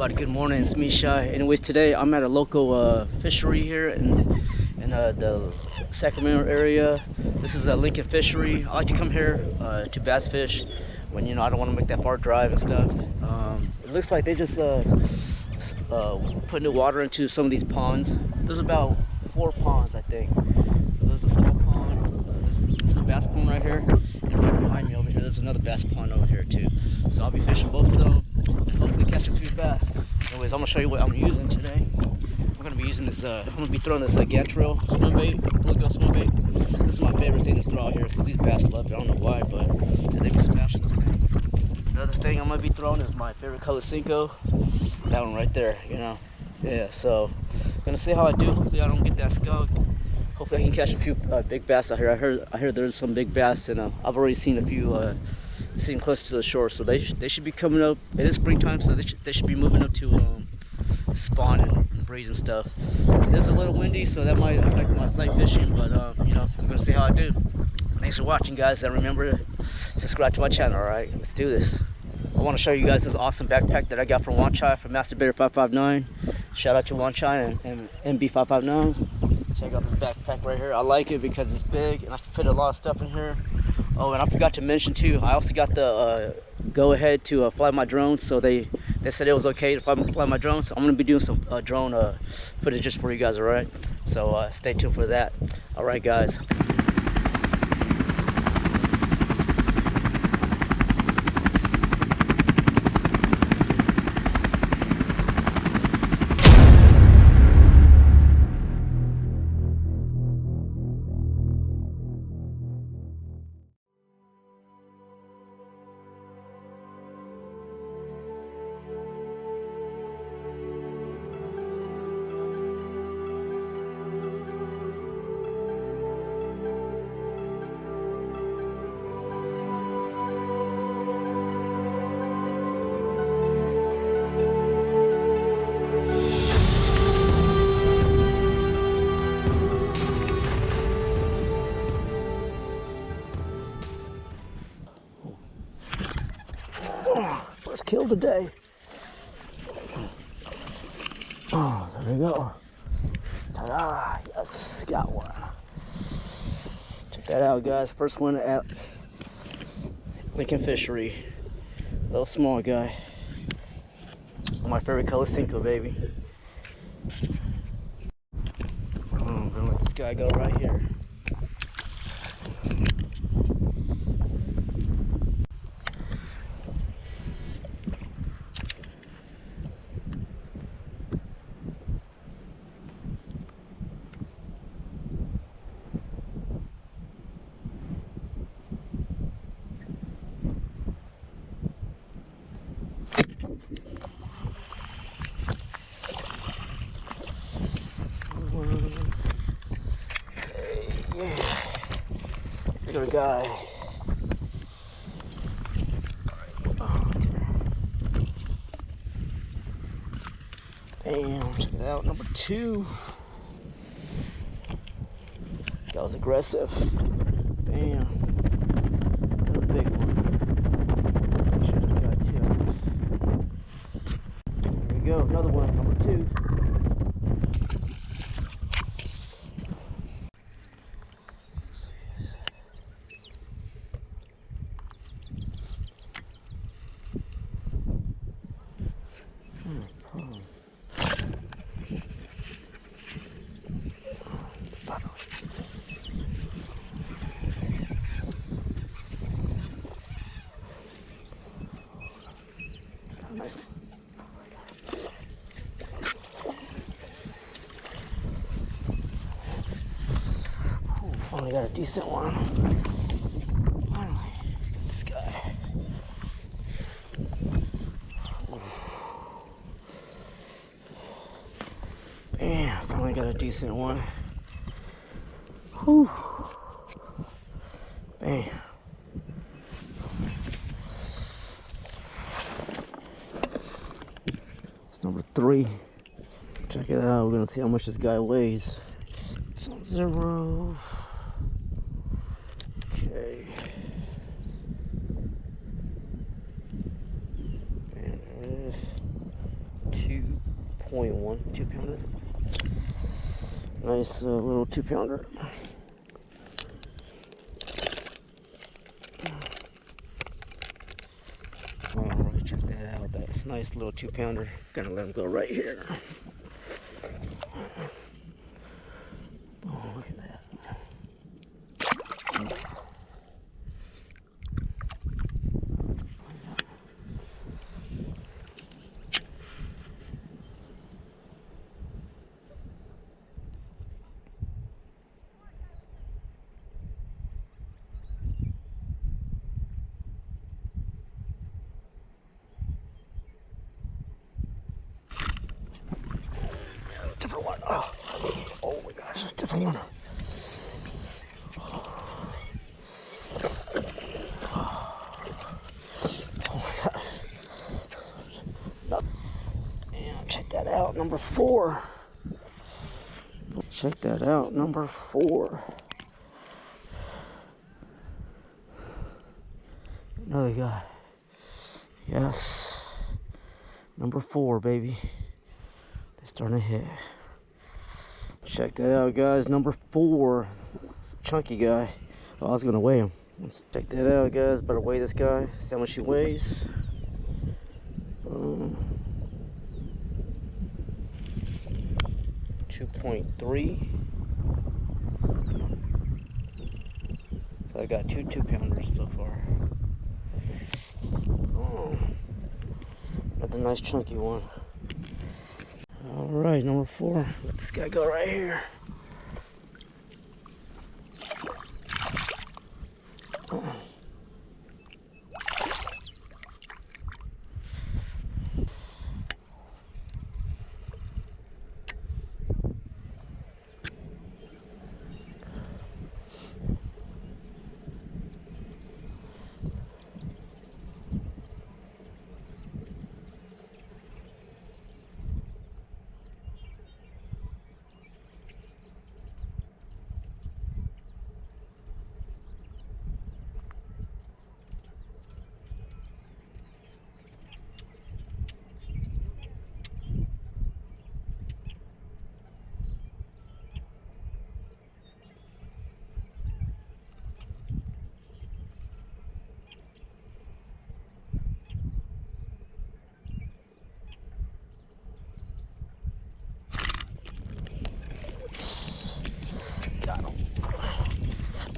everybody, good morning. It's me, Shy. Anyways, today I'm at a local fishery here in the Sacramento area. This is a Lincoln Fishery. I like to come here to bass fish when I don't want to make that far drive and stuff. It looks like they just put new water into some of these ponds. There's about 4 ponds, I think. So there's a small pond. This is a bass pond right here, and right behind me over here, there's another bass pond over here too. So I'll be fishing both of them and hopefully catch a few bass. Anyways, I'm gonna show you what I'm using today. I'm gonna be using this. I'm gonna be throwing this Gantrel swim bait, bluegill swim bait. This is my favorite thing to throw out here because these bass love it. I don't know why, but yeah, they be smashing this thing. Another thing I'm gonna be throwing is my favorite color Cinco. That one right there, Yeah, so I'm gonna see how I do. Hopefully I don't get that skunk. Hopefully I can catch a few big bass out here. I heard there's some big bass, and I've already seen a few seen close to the shore. So they should be coming up. It is springtime, so they should be moving up to spawn and breed and stuff. It is a little windy, so that might affect my sight fishing. But I'm gonna see how I do. Thanks for watching, guys, and remember to subscribe to my channel. All right, let's do this. I want to show you guys this awesome backpack that I got from Wanchai from Masturbator 559. Shout out to Wanchai and MB 559. Check out this backpack right here. I like it because it's big and I can fit a lot of stuff in here. Oh, and I forgot to mention too, I also got the go ahead to fly my drone. So they said it was okay to fly my drone. So I'm gonna be doing some drone footage just for you guys. All right, so stay tuned for that. All right, guys. First kill today. Oh, there we go. Ta-da! Yes, got one. Check that out, guys. First one at Lincoln Fishery. Little small guy. My favorite color Cinco, baby. I'm gonna let this guy go right here. Yeah, bigger guy. Bam, check it out, number 2. That was aggressive. Bam, another big one. Make sure this guy tilts. There we go, another one, number 2. Finally got a decent one. Finally, this guy. Bam, finally got a decent one. Whew. Bam. It's number 3. Check it out. We're gonna see how much this guy weighs. It's on 0. Okay. And there it is. 2-pounder. Nice little 2-pounder. Alright, check that out. That nice little 2-pounder. Gonna let him go right here. Oh, look at that. Different one. Oh my gosh, different one. Oh my gosh. And check that out, number 4. Check that out, number 4. Another guy. Yes. Number 4, baby. They're starting to hit. Check that out, guys. Number 4. Chunky guy. Oh, I was gonna weigh him. Let's check that out, guys. Better weigh this guy. See how much he weighs. 2.3. So I got 2 2-pounders so far. Oh, another nice chunky one. Alright, number 4. Let this guy go right here.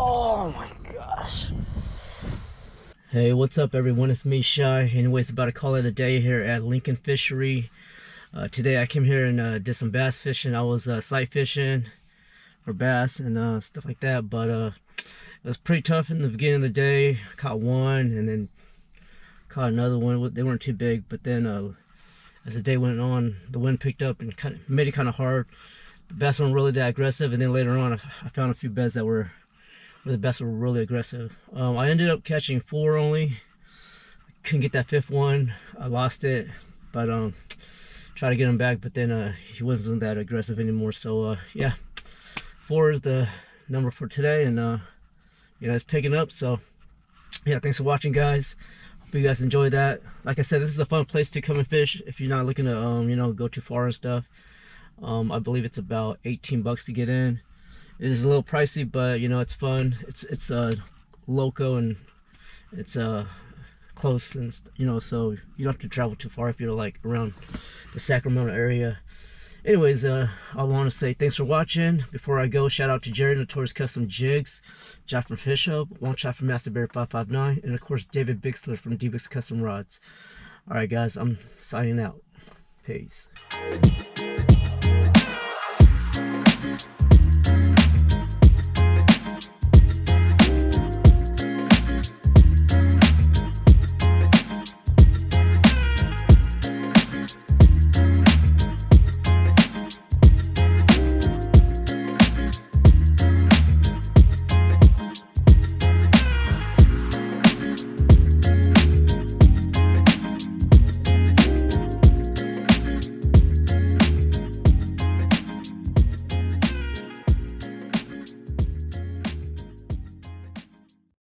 Oh my gosh. Hey, what's up everyone? It's me, Shy. Anyways, about to call it a day here at Lincoln Fishery. Today I came here and did some bass fishing. I was sight fishing for bass and stuff like that, but it was pretty tough in the beginning of the day. I caught one and then caught another one. They weren't too big, but then as the day went on, the wind picked up and made it kind of hard. The bass weren't really that aggressive, and then later on I found a few beds that were where the bass were really aggressive. I ended up catching 4 only. Couldn't get that 5th one. I lost it, but tried to get him back, but then he wasn't that aggressive anymore. So yeah, 4 is the number for today, and you know, it's picking up. So yeah, thanks for watching, guys. Hope you guys enjoyed that. Like I said, this is a fun place to come and fish if you're not looking to you know, go too far and stuff. I believe it's about 18 bucks to get in. It is a little pricey, but you know, it's fun. It's loco, and it's close, and you know, so you don't have to travel too far if you're like around the Sacramento area. Anyways, I want to say thanks for watching. Before I go, shout out to Jerry, Notorious Custom Jigs, Jack from Fish Hub, One Shot from Master Bear 559, and of course David Bixler from D-Bix Custom Rods. All right, guys, I'm signing out. Peace.